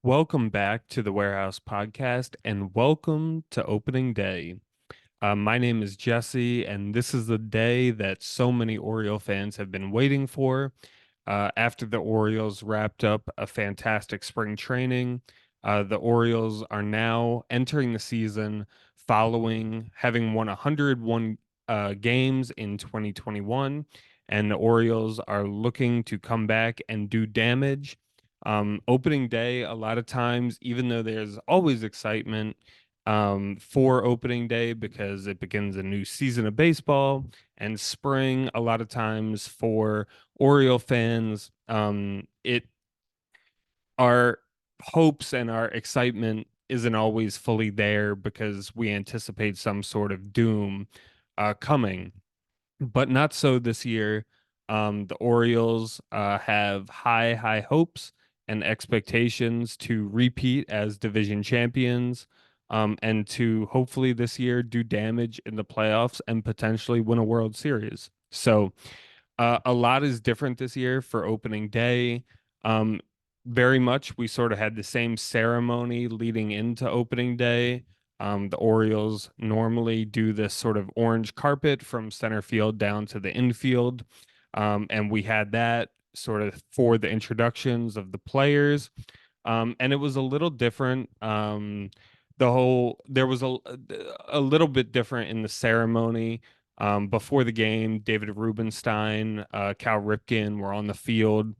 Welcome back to the Warehouse Podcast and welcome to opening day. My name is Jesse, and this is the day that so many Oriole fans have been waiting for. After the Orioles wrapped up a fantastic spring training, the Orioles are now entering the season following having won 101 games in 2021, and the Orioles are looking to come back and do damage. Opening day, a lot of times, even though there's always excitement, for opening day because it begins a new season of baseball and spring a lot of times for Oriole fans. It Our hopes and our excitement isn't always fully there because we anticipate some sort of doom coming, but not so this year. The Orioles have high hopes and expectations to repeat as division champions, and to hopefully this year do damage in the playoffs and potentially win a World Series. So, a lot is different this year for opening day. Um, Very much, we sort of had the same ceremony leading into opening day. The Orioles normally do this sort of orange carpet from center field down to the infield. And we had that sort of for the introductions of the players. And it was a little different. There was a little bit different in the ceremony. Before the game, David Rubenstein, Cal Ripken were on the field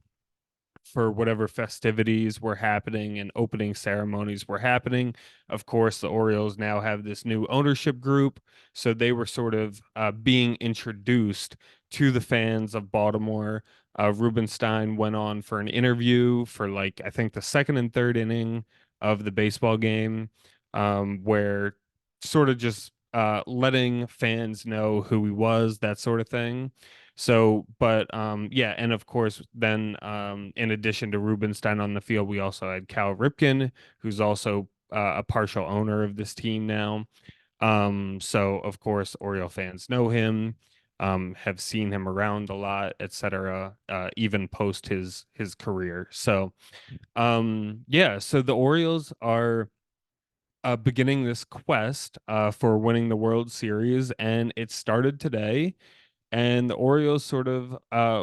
for whatever festivities were happening and opening ceremonies were happening. Of course, the Orioles now have this new ownership group, so they were sort of being introduced to the fans of Baltimore. Rubenstein went on for an interview for like I think the second and third inning of the baseball game, where sort of just letting fans know who he was, that sort of thing. So, but yeah, and of course, then in addition to Rubenstein on the field, we also had Cal Ripken, who's also a partial owner of this team now. So of course, Oriole fans know him, have seen him around a lot, etc. Even post his career. So, yeah, so the Orioles are beginning this quest for winning the World Series, and it started today, and the Orioles sort of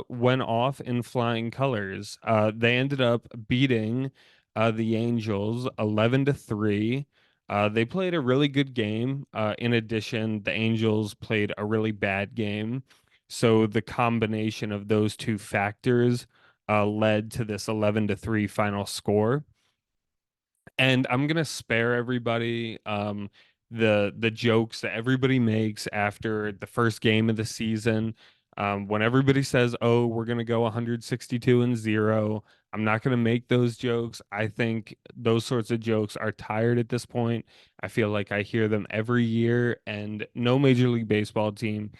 went off in flying colors. They ended up beating the Angels 11-3. They played a really good game. In addition, the Angels played a really bad game. So the combination of those two factors led to this 11-3 final score. And I'm gonna spare everybody the jokes that everybody makes after the first game of the season. When everybody says, "Oh, we're gonna go 162-0," I'm not gonna make those jokes. I think those sorts of jokes are tired at this point. I feel like I hear them every year, and no Major League Baseball team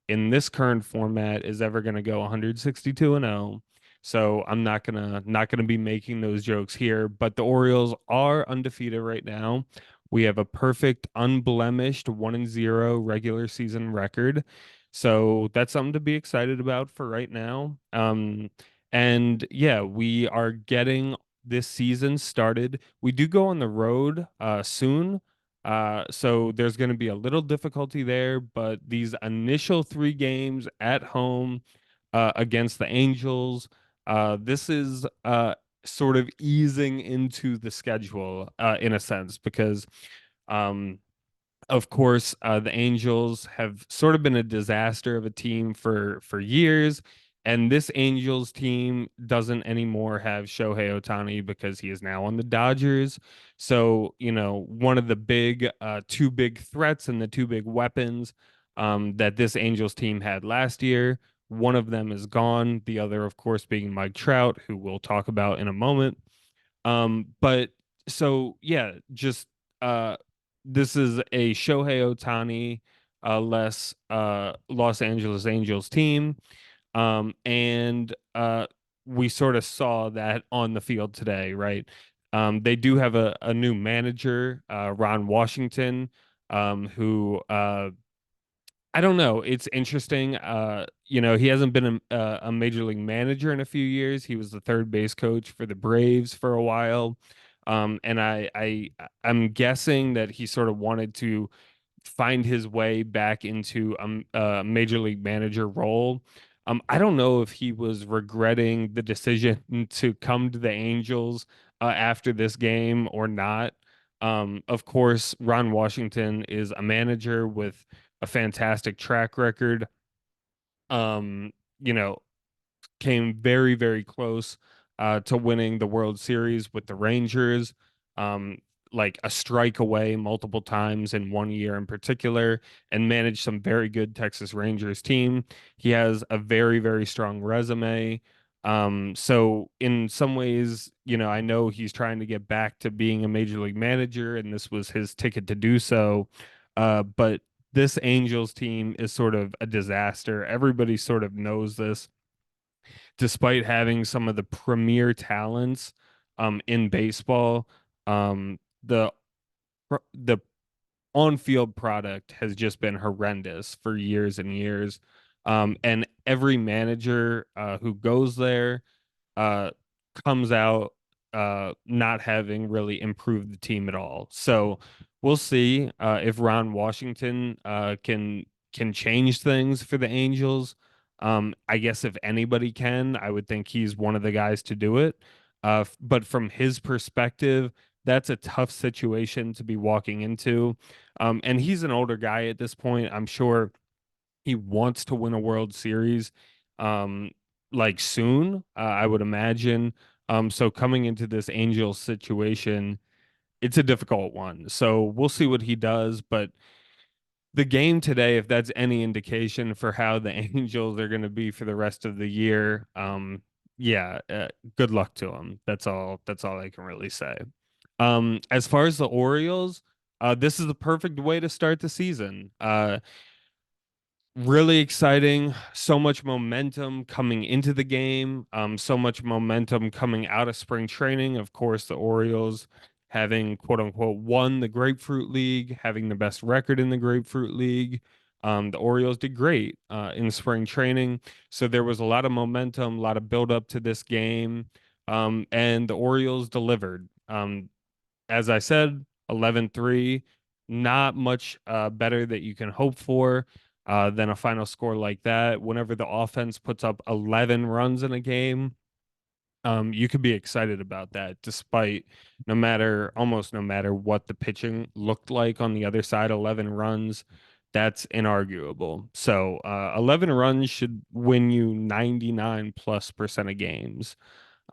in this current format is ever gonna go 162-0. So I'm not gonna be making those jokes here, but the Orioles are undefeated right now. We have a perfect, unblemished 1-0 regular season record. So that's something to be excited about for right now. And yeah, we are getting this season started. We do go on the road soon. So there's going to be a little difficulty there, but these initial three games at home against the Angels, this is sort of easing into the schedule in a sense because um, of course, the Angels have sort of been a disaster of a team for years, and this Angels team doesn't anymore have Shohei Ohtani because he is now on the Dodgers. So, one of the two big threats and the two big weapons that this Angels team had last year, one of them is gone. The other, of course, being Mike Trout, who we'll talk about in a moment. But so yeah, just uh this is a Shohei Ohtani less Los Angeles Angels team. And we sort of saw that on the field today, right? They do have a new manager, Ron Washington, who I don't know. It's interesting. He hasn't been a major league manager in a few years. He was the third base coach for the Braves for a while. And I'm guessing that he sort of wanted to find his way back into a major league manager role. I don't know if he was regretting the decision to come to the Angels after this game or not. Of course, Ron Washington is a manager with a fantastic track record. Um, you know, came very, very close to winning the World Series with the Rangers, um, like a strike away multiple times in one year in particular, and managed some very good Texas Rangers team. He has a very, very strong resume. So in some ways, I know he's trying to get back to being a major league manager, and this was his ticket to do so. But this Angels team is sort of a disaster. Everybody sort of knows this despite having some of the premier talents in baseball. The on-field product has just been horrendous for years and years. And every manager who goes there uh, comes out not having really improved the team at all. So we'll see if Ron Washington can change things for the Angels. I guess if anybody can, I would think he's one of the guys to do it. But from his perspective, that's a tough situation to be walking into. And he's an older guy at this point. I'm sure he wants to win a World Series, um, like soon, I would imagine. So coming into this Angels situation, it's a difficult one. So we'll see what he does. But the game today, if that's any indication for how the Angels are going to be for the rest of the year, yeah, good luck to them. That's all. That's all I can really say. As far as the Orioles, this is the perfect way to start the season. Really exciting. So much momentum coming into the game. So much momentum coming out of spring training. Of course, the Orioles having quote unquote won the Grapefruit League, having the best record in the Grapefruit League. The Orioles did great in spring training. So there was a lot of momentum, a lot of build up to this game. And the Orioles delivered. As I said, 11-3, not much better that you can hope for than a final score like that. Whenever the offense puts up 11 runs in a game, you could be excited about that, despite almost no matter what the pitching looked like on the other side, 11 runs, that's inarguable. So 11 runs should win you 99 plus percent of games.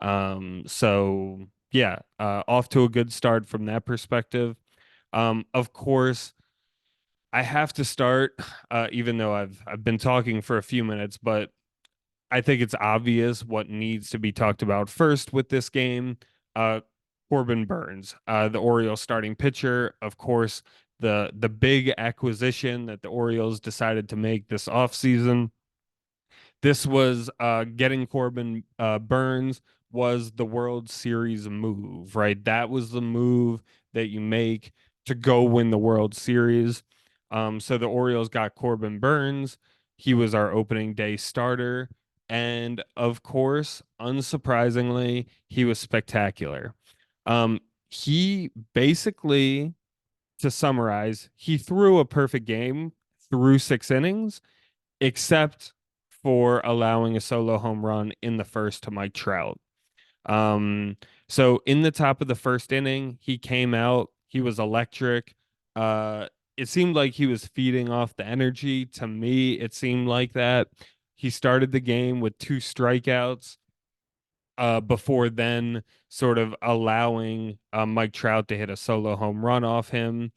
So yeah, off to a good start from that perspective. Of course, I have to start, even though I've been talking for a few minutes, but I think it's obvious what needs to be talked about first with this game. Uh, Corbin Burns, the Orioles starting pitcher, of course, the big acquisition that the Orioles decided to make this offseason. This was getting Corbin Burns was the World Series move, right? That was the move that you make to go win the World Series. So the Orioles got Corbin Burns. He was our opening day starter. And of course, unsurprisingly, he was spectacular. Um, he basically, to summarize, he threw a perfect game through 6 innings except for allowing a solo home run in the first to Mike Trout. Um, so in the top of the first inning, he came out, he was electric. Uh, it seemed like he was feeding off the energy. To me, it seemed like that. He started the game with 2 strikeouts, before then sort of allowing Mike Trout to hit a solo home run off him.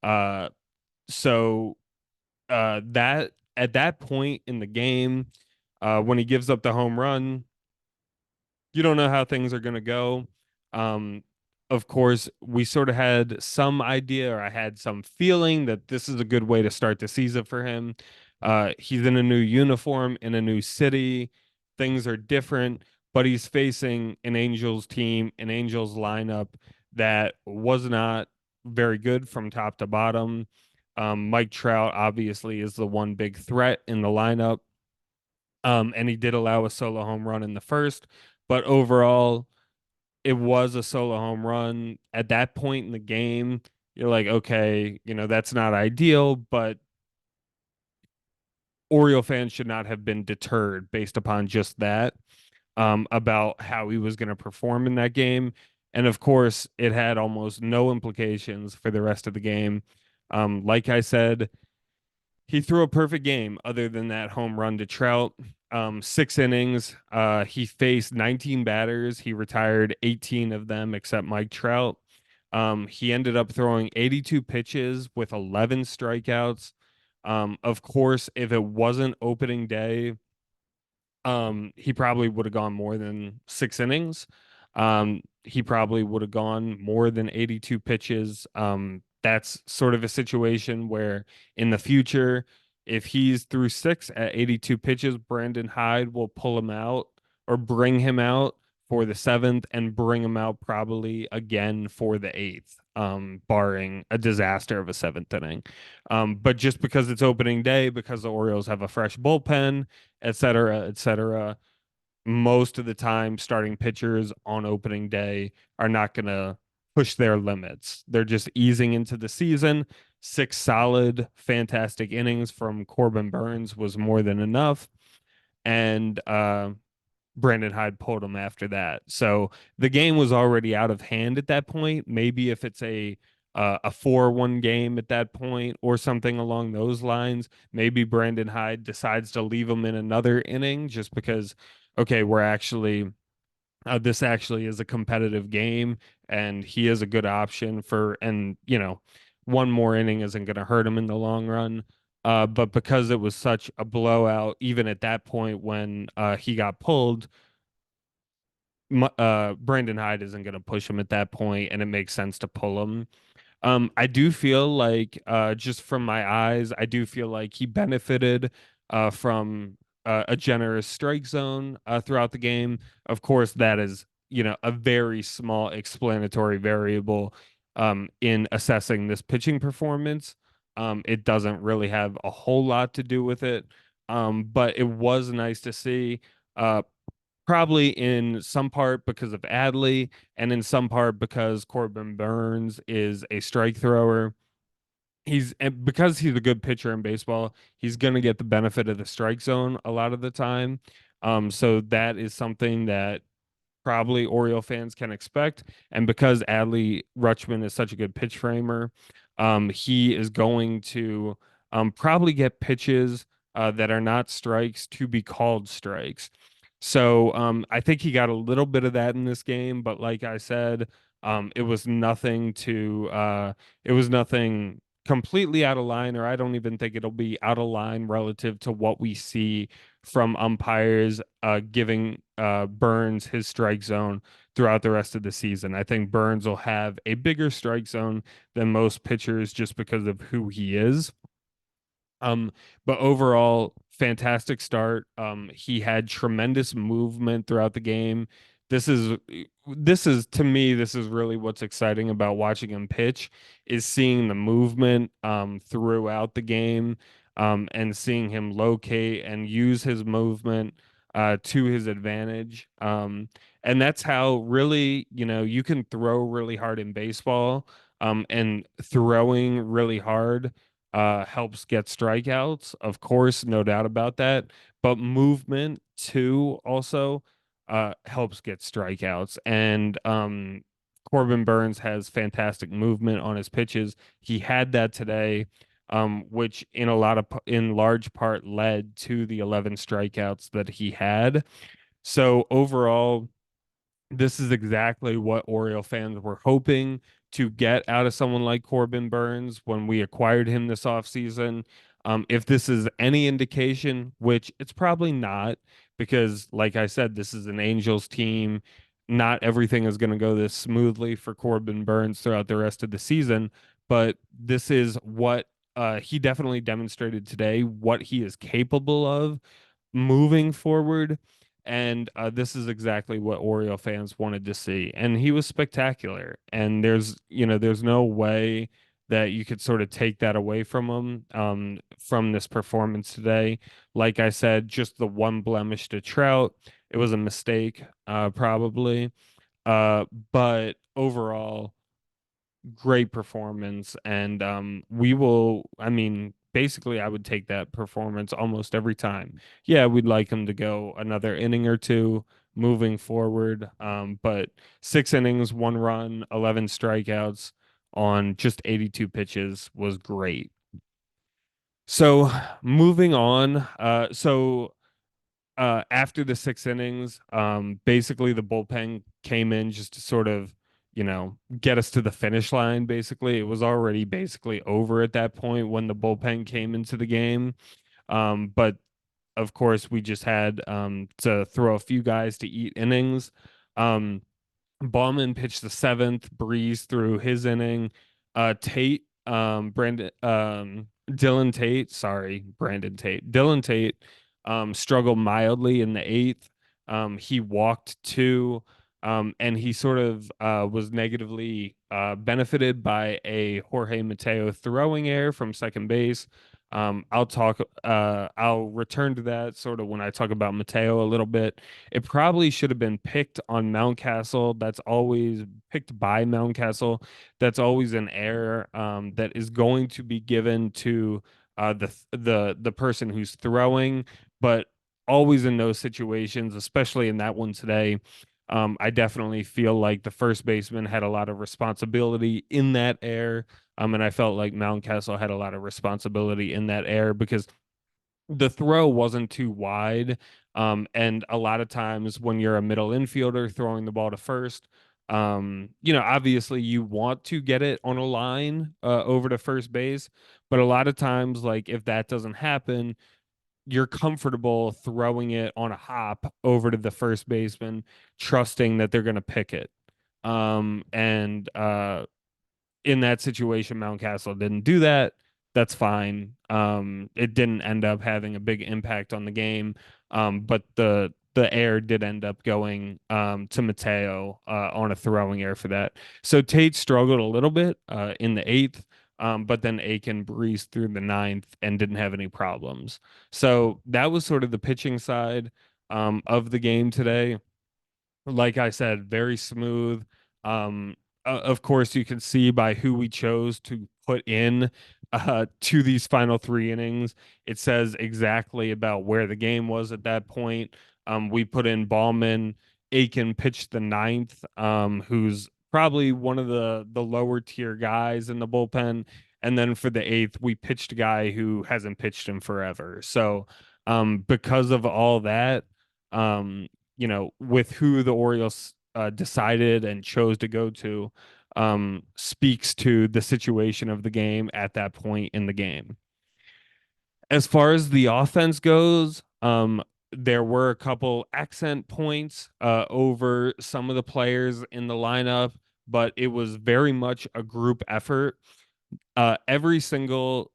Uh, so that at that point in the game, when he gives up the home run, you don't know how things are going to go. Um, of course, we sort of had some idea, or I had some feeling that this is a good way to start the season for him. He's in a new uniform in a new city. Things are different, but he's facing an Angels team, an Angels lineup that was not very good from top to bottom. Mike Trout obviously is the one big threat in the lineup. And he did allow a solo home run in the first, but overall, it was a solo home run. At that point in the game, you're like, okay, that's not ideal, but Oriole fans should not have been deterred based upon just that, about how he was going to perform in that game. And of course, it had almost no implications for the rest of the game. Like I said, he threw a perfect game other than that home run to Trout. 6 innings. He faced 19 batters. He retired 18 of them except Mike Trout. He ended up throwing 82 pitches with 11 strikeouts. Of course, if it wasn't opening day, he probably would have gone more than 6 innings. He probably would have gone more than 82 pitches. That's sort of a situation where in the future, if he's through six at 82 pitches, Brandon Hyde will pull him out or bring him out for the seventh and bring him out probably again for the eighth, barring a disaster of a seventh inning. But just because it's opening day, because the Orioles have a fresh bullpen, et cetera, et cetera. Most of the time, starting pitchers on opening day are not going to push their limits. They're just easing into the season. 6 solid, fantastic innings from Corbin Burns was more than enough. And Brandon Hyde pulled him after that. So the game was already out of hand at that point. Maybe if it's a 4-1 game at that point or something along those lines, maybe Brandon Hyde decides to leave him in another inning just because, okay, we're actually this actually is a competitive game and he is a good option for, and one more inning isn't going to hurt him in the long run. But because it was such a blowout, even at that point when he got pulled, Brandon Hyde isn't going to push him at that point, and it makes sense to pull him. I do feel like, just from my eyes, I do feel like he benefited from a generous strike zone throughout the game. Of course, that is, a very small explanatory variable in assessing this pitching performance. It doesn't really have a whole lot to do with it. But it was nice to see. Probably in some part because of Adley, and in some part because Corbin Burns is a strike thrower. And because he's a good pitcher in baseball, he's going to get the benefit of the strike zone a lot of the time. So that is something that probably Oriole fans can expect. And because Adley Rutschman is such a good pitch framer, he is going to probably get pitches that are not strikes to be called strikes. So I think he got a little bit of that in this game, but like I said, it was nothing it was nothing completely out of line, or I don't even think it'll be out of line relative to what we see from umpires giving Burns his strike zone throughout the rest of the season. I think Burns will have a bigger strike zone than most pitchers just because of who he is. Um, but overall, fantastic start. He had tremendous movement throughout the game. This is this is to me, this is really what's exciting about watching him pitch, is seeing the movement throughout the game, and seeing him locate and use his movement to his advantage. And that's how really, you can throw really hard in baseball. And throwing really hard helps get strikeouts, of course, no doubt about that. But movement too also helps get strikeouts. And Corbin Burns has fantastic movement on his pitches. He had that today, which in large part led to the 11 strikeouts that he had. So overall, this is exactly what Oriole fans were hoping to get out of someone like Corbin Burns when we acquired him this offseason. If this is any indication, which it's probably not, because like I said, this is an Angels team. Not everything is going to go this smoothly for Corbin Burns throughout the rest of the season, but this is what he definitely demonstrated today, what he is capable of moving forward. And this is exactly what Oriole fans wanted to see. And he was spectacular. And there's no way that you could sort of take that away from him, from this performance today. Like I said, just the one blemish to Trout. It was a mistake, probably. Uh, but overall, great performance. And we will, I mean, basically, I would take that performance almost every time. Yeah, we'd like him to go another inning or two moving forward. But 6 innings, 1 run, 11 strikeouts on just 82 pitches was great. So moving on, after the 6 innings, basically the bullpen came in just to sort of, get us to the finish line. Basically, it was already basically over at that point when the bullpen came into the game. But of course, we just had to throw a few guys to eat innings. Um, Ballman pitched the seventh, Breeze through his inning. Dylan Tate, sorry, Brandon Tate. Dylan Tate struggled mildly in the eighth. He walked two, and he sort of was negatively benefited by a Jorge Mateo throwing error from second base. I'll return to that sort of when I talk about Mateo a little bit. It probably should have been picked on Mountcastle. That's always picked by Mountcastle. That's always an error that is going to be given to the person who's throwing, but always in those situations, especially in that one today. I definitely feel like the first baseman had a lot of responsibility in that error. And I felt like Mountcastle had a lot of responsibility in that error because the throw wasn't too wide. And a lot of times when you're a middle infielder throwing the ball to first, obviously you want to get it on a line over to first base. But a lot of times, like if that doesn't happen, you're comfortable throwing it on a hop over to the first baseman, trusting that they're going to pick it. And In that situation, Mountcastle didn't do that. That's fine. It didn't end up having a big impact on the game, but the air did end up going to Mateo on a throwing error for that. So Tate struggled a little bit in the eighth, but then Aiken breezed through the ninth and didn't have any problems. So that was sort of the pitching side of the game today. Like I said, very smooth. Of course, you can see by who we chose to put in to these final 3 innings. It says exactly about where the game was at that point. We put in Ballman. Aiken pitched the ninth, who's probably one of the lower tier guys in the bullpen. And then for the eighth, we pitched a guy who hasn't pitched in forever. So because of all that, um, with who the Orioles decided and chose to go to, speaks to the situation of the game at that point in the game. As far as the offense goes, there were a couple accent points over some of the players in the lineup, but it was very much a group effort. Every single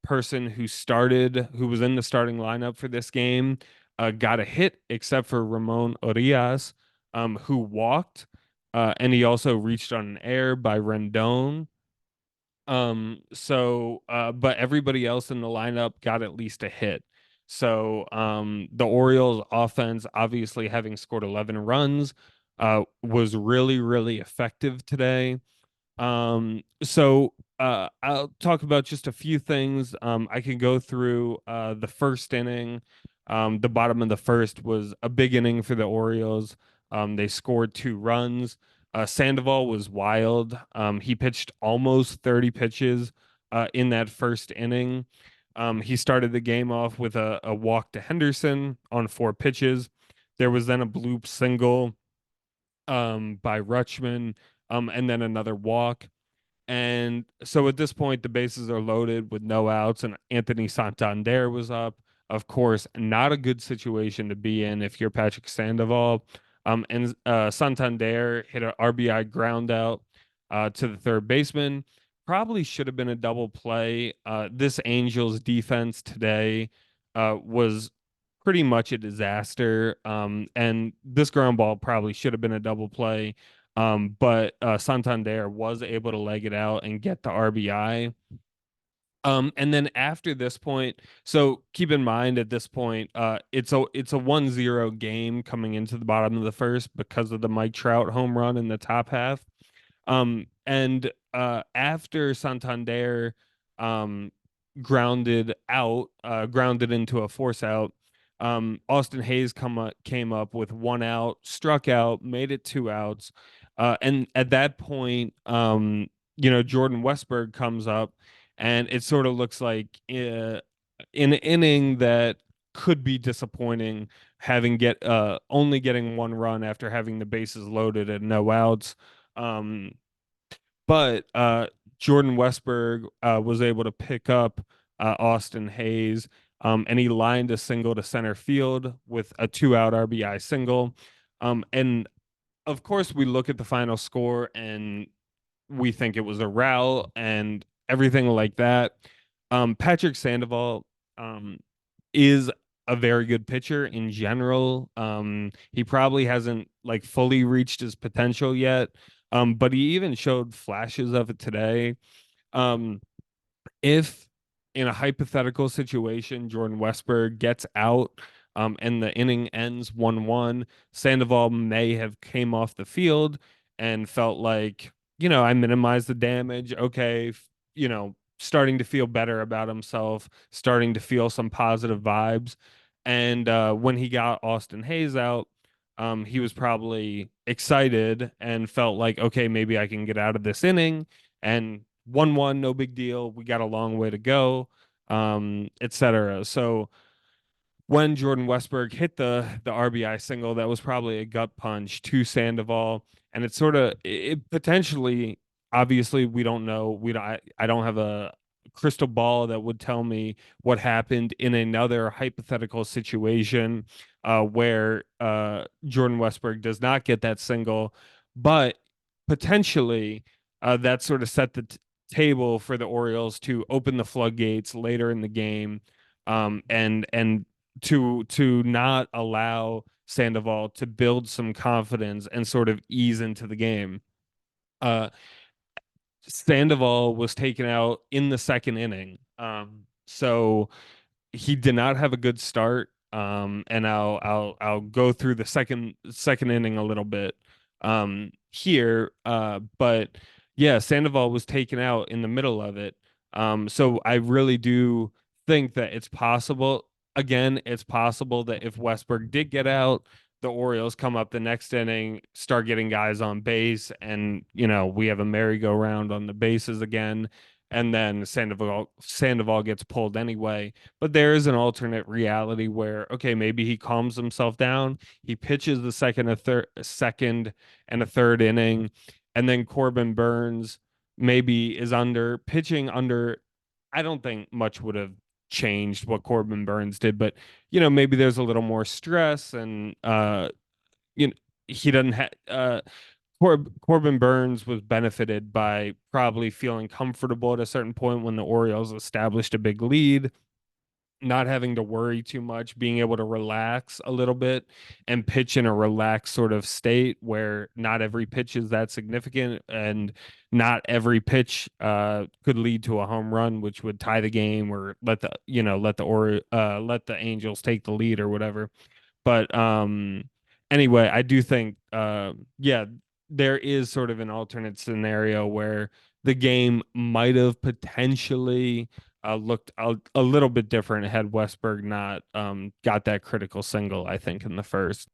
person who was in the starting lineup for this game, got a hit except for Ramon Orias, who walked, and he also reached on an error by Rendon. But everybody else in the lineup got at least a hit. So, the Orioles offense, obviously having scored 11 runs, was really, really effective today. I'll talk about just a few things. I can go through the first inning. The bottom of the first was a big inning for the Orioles. They scored 2 runs. Sandoval was wild. He pitched almost 30 pitches in that first inning. He started the game off with a walk to Henderson on 4 pitches. There was then a bloop single by Rutschman, and then another walk. And so at this point, the bases are loaded with no outs, and Anthony Santander was up. Of course, not a good situation to be in if you're Patrick Sandoval. And Santander hit an RBI ground out to the third baseman. Probably should have been a double play. This Angels defense today was pretty much a disaster. And this ground ball probably should have been a double play. But Santander was able to leg it out and get the RBI. And then after this point, so keep in mind at this point, it's a 1-0 game coming into the bottom of the first because of the Mike Trout home run in the top half. And after Santander um grounded into a force out, Austin Hayes came up with one out, struck out, made it two outs. And at that point, Jordan Westberg comes up, and it sort of looks like an inning that could be disappointing, having get only getting one run after having the bases loaded and no outs. Um, but Jordan Westberg was able to pick up Austin Hayes, and he lined a single to center field with a two-out RBI single. And of course, we look at the final score and we think it was a rout and everything like that. Patrick Sandoval um, is a very good pitcher in general. He probably hasn't like fully reached his potential yet, but he even showed flashes of it today. Um, if in a hypothetical situation, Jordan Westberg gets out, and the inning ends 1-1, Sandoval may have came off the field and felt like, I minimized the damage. Okay, starting to feel better about himself, starting to feel some positive vibes. And when he got Austin Hayes out, he was probably excited and felt like, okay, maybe I can get out of this inning. And 1-1, no big deal. We got a long way to go, etc. So when Jordan Westberg hit the RBI single, that was probably a gut punch to Sandoval, and it sort of it potentially, obviously, we don't know. I don't have a crystal ball that would tell me what happened in another hypothetical situation where Jordan Westberg does not get that single, but potentially that sort of set the table for the Orioles to open the floodgates later in the game, and to not allow Sandoval to build some confidence and sort of ease into the game. Uh, Sandoval was taken out in the second inning. So he did not have a good start. And I'll go through the second inning a little bit here. But yeah, Sandoval was taken out in the middle of it. So I really do think that it's possible. Again, it's possible that if Westberg did get out, the Orioles come up the next inning, start getting guys on base, and we have a merry-go-round on the bases again, and then Sandoval gets pulled anyway. But there is an alternate reality where, okay, maybe he calms himself down, he pitches the second and a third inning, and then Corbin Burns maybe is under pitching under. I don't think much would have changed what Corbin Burns did, but maybe there's a little more stress, and you know he doesn't have Corbin Burns was benefited by probably feeling comfortable at a certain point when the Orioles established a big lead, not having to worry too much, being able to relax a little bit and pitch in a relaxed sort of state where not every pitch is that significant, and not every pitch could lead to a home run, which would tie the game or let the Angels take the lead or whatever. But anyway, I do think yeah, there is sort of an alternate scenario where the game might have potentially looked a little bit different had Westberg not got that critical single, I think, in the first.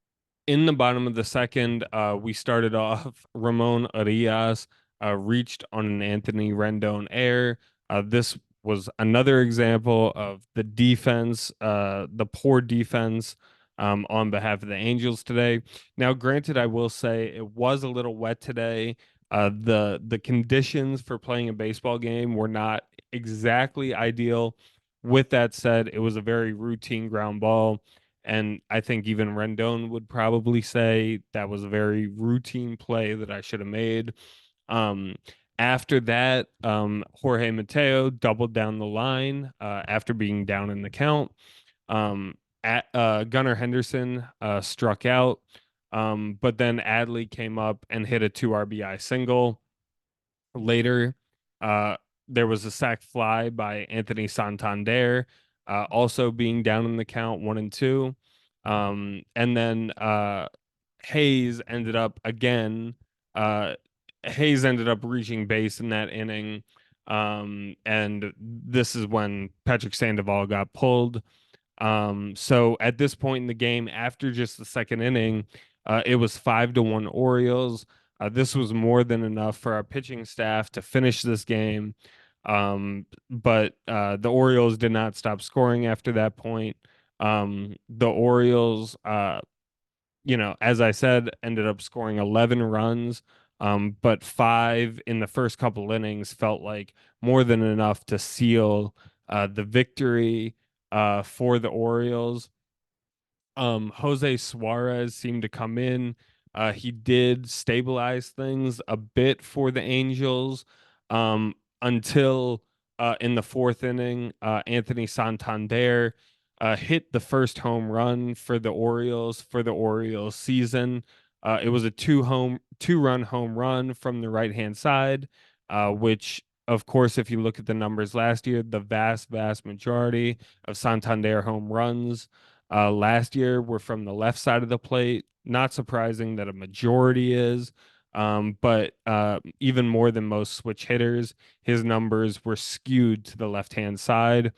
In the bottom of the second, we started off Ramon Arias reached on an Anthony Rendon air. This was another example of the poor defense on behalf of the Angels today. Now, granted, I will say it was a little wet today. The conditions for playing a baseball game were not exactly ideal. With that said, it was a very routine ground ball. And I think even Rendon would probably say that was a very routine play that I should have made. Um, After that, Jorge Mateo doubled down the line after being down in the count. Gunnar Henderson struck out, but then Adley came up and hit a two RBI single later. there was a sac fly by Anthony Santander, also being down in the count 1-2. And then Hayes ended up again. Uh, Hayes ended up reaching base in that inning. And this is when Patrick Sandoval got pulled. So at this point in the game, after just the second inning, it was 5-1 Orioles. This was more than enough for our pitching staff to finish this game. But the Orioles did not stop scoring after that point. The Orioles, as I said, ended up scoring 11 runs, but five in the first couple innings felt like more than enough to seal the victory for the Orioles. Jose Suarez seemed to come in. He did stabilize things a bit for the Angels um, until in the fourth inning, Anthony Santander hit the first home run for the Orioles season. It was a two run home run from the right hand side, which of course, if you look at the numbers last year, the vast majority of Santander home runs last year were from the left side of the plate. Not surprising that a majority is, but even more than most switch hitters, his numbers were skewed to the left hand side.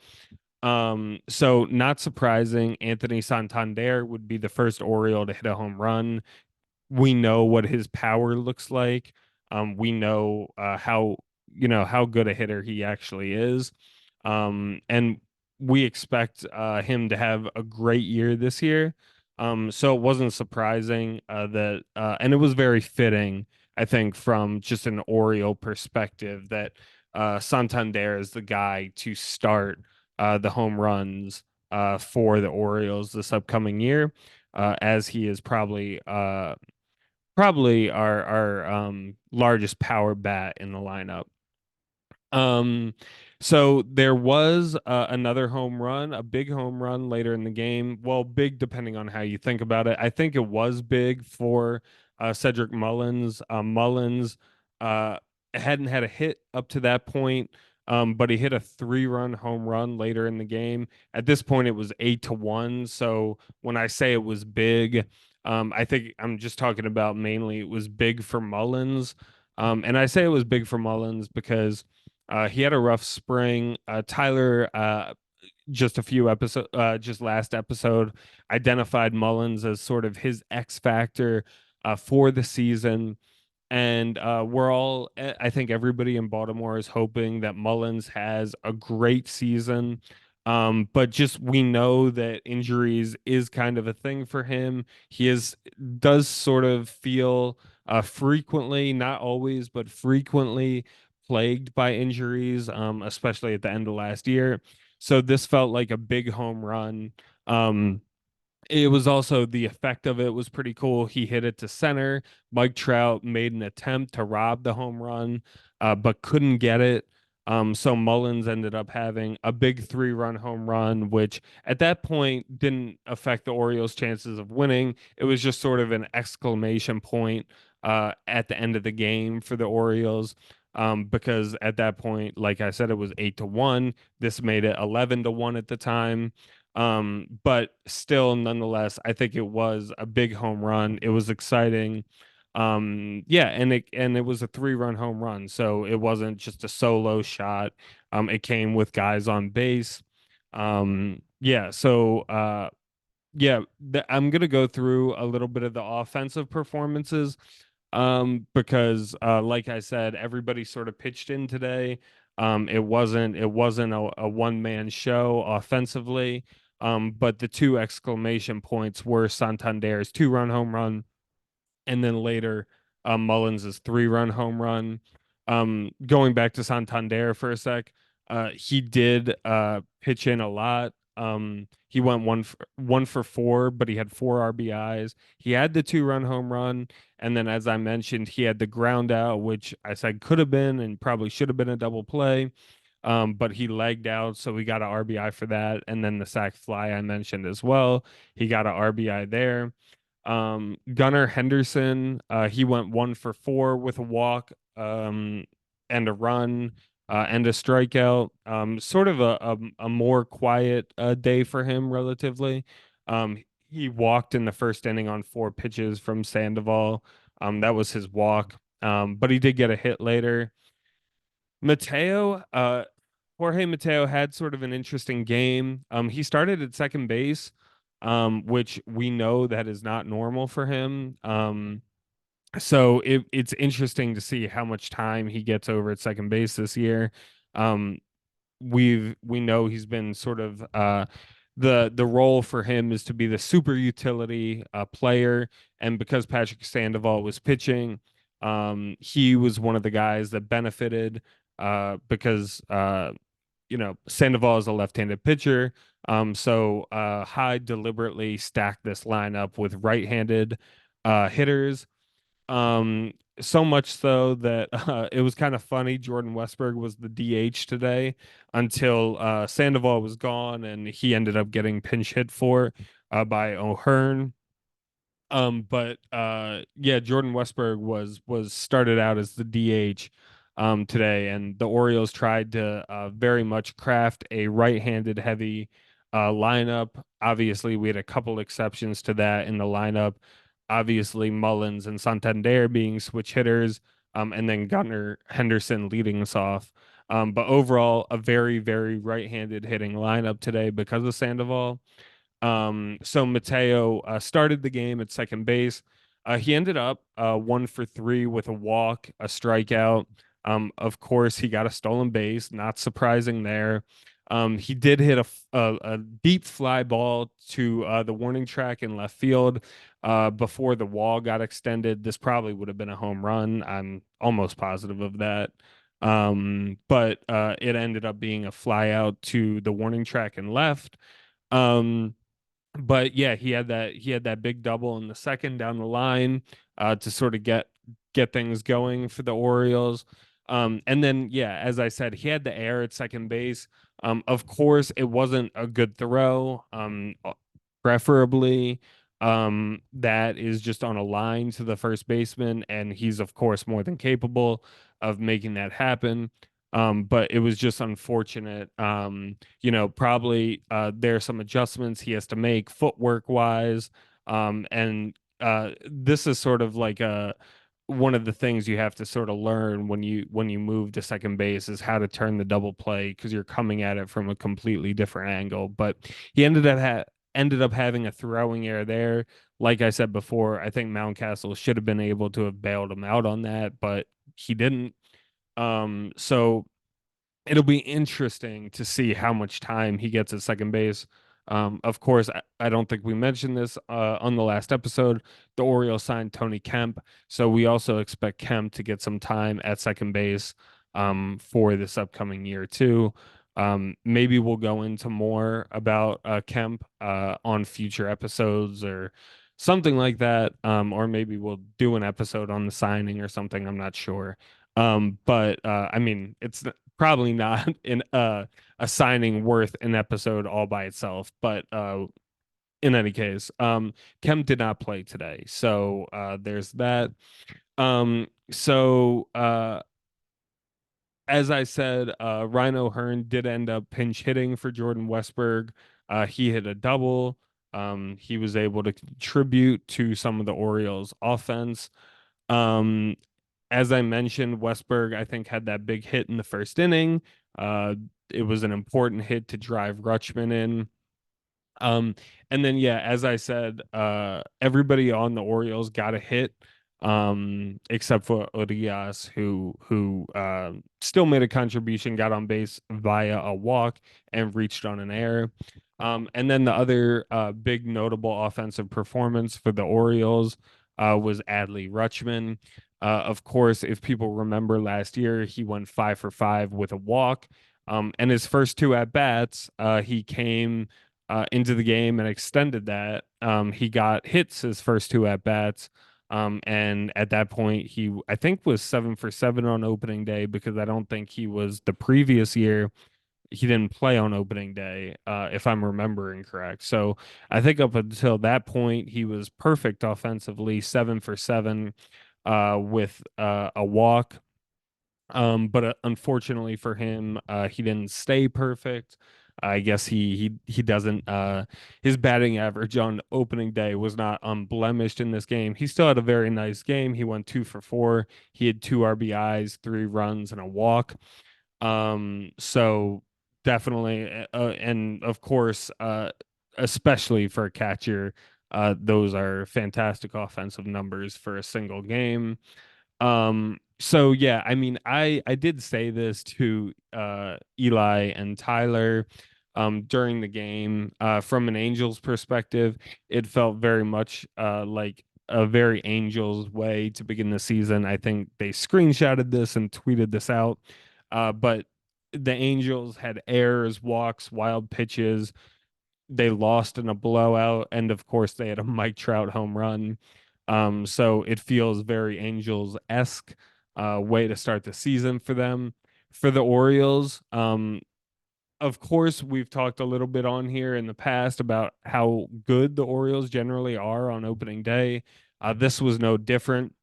So not surprising, Anthony Santander would be the first Oriole to hit a home run. We know what his power looks like. We know how good a hitter he actually is. And we expect him to have a great year this year. So it wasn't surprising and it was very fitting, I think, from just an Oriole perspective that Santander is the guy to start the home runs for the Orioles this upcoming year, as he is probably our largest power bat in the lineup. Um, so there was another home run, a big home run later in the game. Well, big depending on how you think about it. I think it was big for Cedric Mullins. Mullins uh, hadn't had a hit up to that point, but he hit a 3-run home run later in the game. At this point, it was 8-1. So when I say it was big, I think I'm just talking about mainly it was big for Mullins. And I say it was big for Mullins because he had a rough spring. Tyler, just last episode, identified Mullins as sort of his X factor for the season. And I think everybody in Baltimore is hoping that Mullins has a great season. But just we know that injuries is kind of a thing for him. Does sort of feel frequently, not always, but frequently plagued by injuries, especially at the end of last year. So this felt like a big home run. It was also the effect of it was pretty cool. He hit it to center. Mike Trout made an attempt to rob the home run, but couldn't get it. So Mullins ended up having a big 3-run home run, which at that point didn't affect the Orioles' chances of winning. It was just sort of an exclamation point at the end of the game for the Orioles. Because at that point, like I said, it was 8-1. This made it 11-1 at the time. But still, nonetheless, I think it was a big home run. It was exciting. Yeah, and it was a 3-run home run, so it wasn't just a solo shot. It came with guys on base. Yeah, so yeah, I'm gonna go through a little bit of the offensive performances, because like I said, everybody sort of pitched in today. It wasn't a one man show offensively. But the two exclamation points were Santander's 2-run home run, and then later Mullins' 3-run home run. Going back to Santander for a sec, he did pitch in a lot. He went one for four, but he had four RBIs. He had the 2-run home run, and then as I mentioned, he had the ground out, which I said could have been and probably should have been a double play. But he legged out, so we got an RBI for that. And then the sac fly I mentioned as well. He got an RBI there. Gunnar Henderson, he went 1 for 4 with a walk and a run. and a strikeout. Sort of a more quiet day for him relatively. He walked in the first inning on 4 pitches from Sandoval. That was his walk. But he did get a hit later. Mateo, Jorge Mateo had sort of an interesting game. He started at second base, which we know that is not normal for him. So it's interesting to see how much time he gets over at second base this year. Um, we know he's been sort of the role for him is to be the super utility player, and because Patrick Sandoval was pitching, he was one of the guys that benefited because Sandoval is a left-handed pitcher. So Hyde deliberately stacked this lineup with right-handed hitters, um, so much so that it was kind of funny. Jordan Westberg was the DH today until Sandoval was gone, and he ended up getting pinch hit for by O'Hearn. But yeah, Jordan Westberg was started out as the DH today, and the Orioles tried to very much craft a right-handed heavy lineup. Obviously, we had a couple exceptions to that in the lineup. Obviously, Mullins and Santander being switch hitters, and then Gunnar Henderson leading us off. But overall, a very, very right-handed hitting lineup today because of Sandoval. So Mateo started the game at second base. He ended up 1 for 3 with a walk, a strikeout. Of course, he got a stolen base. Not surprising there. He did hit a deep fly ball to the warning track in left field before the wall got extended. This probably would have been a home run. I'm almost positive of that. But it ended up being a fly out to the warning track and left. Um, but yeah, he had that big double in the second down the line to sort of get things going for the Orioles. And then yeah, as I said, he had the air at second base. Of course, it wasn't a good throw. Preferably, that is just on a line to the first baseman, and he's of course more than capable of making that happen. But it was just unfortunate. Probably there are some adjustments he has to make footwork wise. And this is sort of like a one of the things you have to sort of learn when you move to second base is how to turn the double play because you're coming at it from a completely different angle. But he ended up having a throwing error there. Like I said before, I think Mountcastle should have been able to have bailed him out on that, but he didn't. So it'll be interesting to see how much time he gets at second base. Of course, I don't think we mentioned this on the last episode. The Orioles signed Tony Kemp, so we also expect Kemp to get some time at second base for this upcoming year too. Maybe we'll go into more about Kemp on future episodes or something like that, or maybe we'll do an episode on the signing or something. I'm not sure. But I mean, it's probably not in a signing worth an episode all by itself. But in any case, Kemp did not play today, so there's that. So as I said, Ryan O'Hearn did end up pinch hitting for Jordan Westberg. He hit a double. He was able to contribute to some of the Orioles' offense. Um, as I mentioned, Westberg, I think, had that big hit in the first inning. It was an important hit to drive Rutschman in. Um, and then yeah, as I said, everybody on the Orioles got a hit, except for Urias, who still made a contribution, got on base via a walk and reached on an error. And then the other big notable offensive performance for the Orioles was Adley Rutschman. Of course, if people remember last year, he went 5 for 5 with a walk. And his first two at bats, he came into the game and extended that. He got hits his first two at bats. And at that point, he, I think, was 7 for 7 on opening day because I don't think he was the previous year. He didn't play on opening day, if I'm remembering correct. So I think up until that point, he was perfect offensively, 7 for 7 with a walk. But unfortunately for him, he didn't stay perfect. I guess he doesn't his batting average on opening day was not unblemished in this game. He still had a very nice game. He went 2 for 4. He had 2 RBIs, 3 runs, and a walk. So definitely, and of course, especially for a catcher, those are fantastic offensive numbers for a single game. So yeah, I mean, I did say this to Eli and Tyler during the game. From an Angels perspective, it felt very much like a very Angels way to begin the season. I think they screenshotted this and tweeted this out. But the Angels had errors, walks, wild pitches. They lost in a blowout, and of course they had a Mike Trout home run. So it feels very Angels-esque way to start the season for them. For the Orioles, of course, we've talked a little bit on here in the past about how good the Orioles generally are on opening day. This was no different.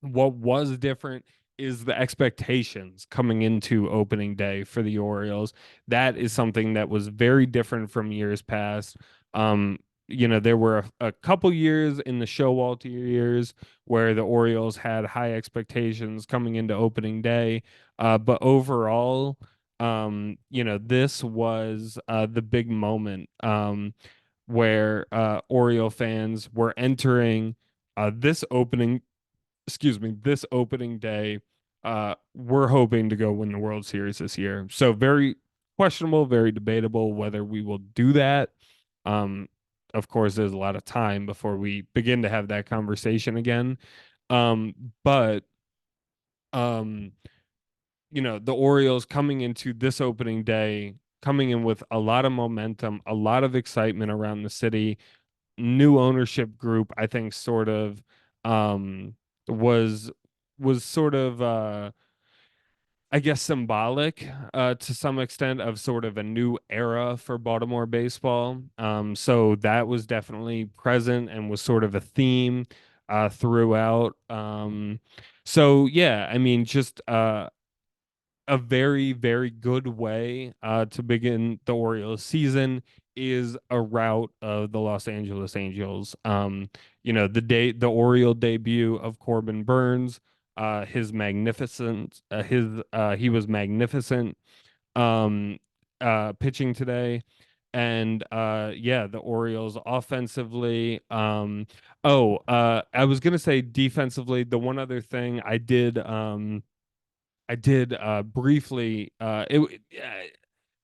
What was different is the expectations coming into opening day for the Orioles. That is something that was very different from years past. Um, there were a couple years in the Showalter years where the Orioles had high expectations coming into opening day. But overall, this was the big moment where Oriole fans were entering this opening this opening day, we're hoping to go win the World Series this year. So very questionable, very debatable whether we will do that. Um, of course, there's a lot of time before we begin to have that conversation again. But um, the Orioles coming into this opening day, coming in with a lot of momentum, a lot of excitement around the city, new ownership group, I think sort of um was sort of I guess symbolic to some extent of sort of a new era for Baltimore baseball. So that was definitely present and was sort of a theme throughout. So yeah, I mean just a very, very good way to begin the Orioles season is a route of the Los Angeles Angels. The Oriole debut of Corbin Burns, his magnificent, he was magnificent pitching today. And yeah, the Orioles offensively. I was gonna say defensively. The one other thing I did briefly.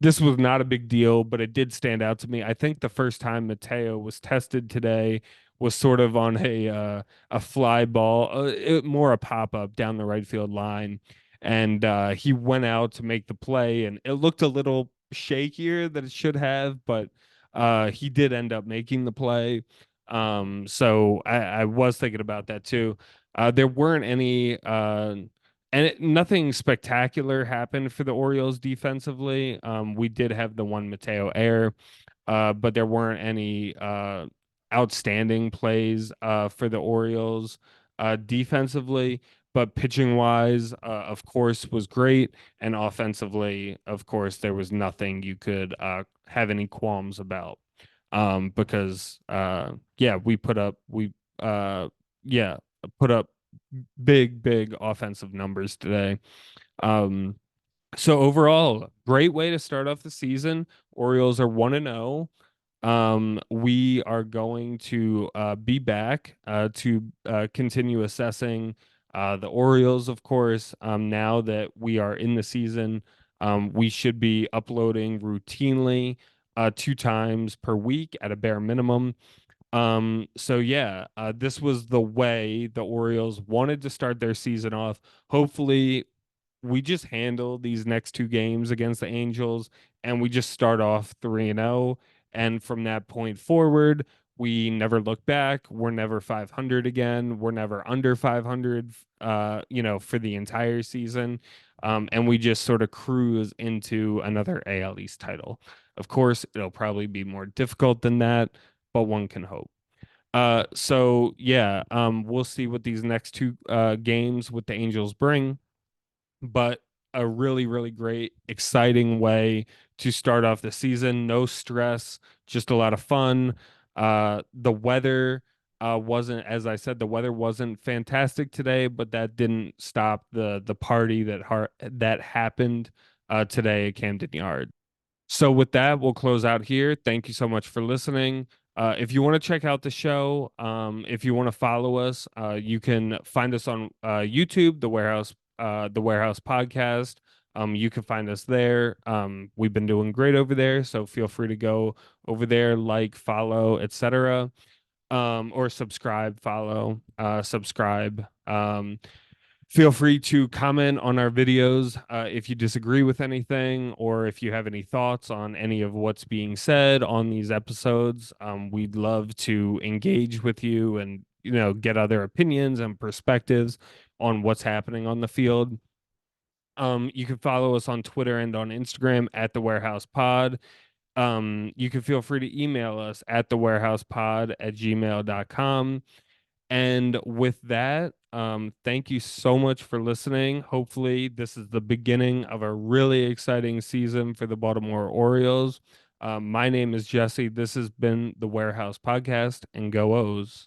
This was not a big deal, but it did stand out to me. I think the first time Mateo was tested today was sort of on a fly ball, more a pop up down the right field line, and he went out to make the play, and it looked a little shakier than it should have, but he did end up making the play. So I was thinking about that too. There weren't any nothing spectacular happened for the Orioles defensively. We did have the one Mateo error, but there weren't any outstanding plays for the Orioles defensively. But pitching wise, of course, was great, and offensively, of course, there was nothing you could have any qualms about. Because yeah, uh, yeah put up big, big offensive numbers today. Um, so overall, great way to start off the season. Orioles are 1-0. We are going to be back to continue assessing the Orioles, of course. Now that we are in the season, we should be uploading routinely 2 times per week at a bare minimum. So yeah, this was the way the Orioles wanted to start their season off. Hopefully, we just handle these next 2 games against the Angels and we just start off 3-0. And from that point forward, we never look back. We're never 500 again. We're never under 500, for the entire season. And we just sort of cruise into another AL East title. Of course, it'll probably be more difficult than that, but one can hope. So yeah, we'll see what these next 2 games with the Angels bring. but a really, really great, exciting way to start off the season. No stress, just a lot of fun. The weather wasn't, as I said, the weather wasn't fantastic today, but that didn't stop the party that happened today at Camden Yards. So with that, we'll close out here. Thank you so much for listening. If you want to check out the show, if you want to follow us, you can find us on YouTube, the Warehouse Podcast. You can find us there. We've been doing great over there, so feel free to go over there, like, follow, etc. Or subscribe, follow, subscribe. Feel free to comment on our videos if you disagree with anything or if you have any thoughts on any of what's being said on these episodes. We'd love to engage with you and get other opinions and perspectives on what's happening on the field. You can follow us on Twitter and on Instagram at the Warehouse Pod. You can feel free to email us at thewarehousepod@gmail.com. And with that, thank you so much for listening. Hopefully, this is the beginning of a really exciting season for the Baltimore Orioles. My name is Jesse. This has been the Warehouse Podcast, and go O's.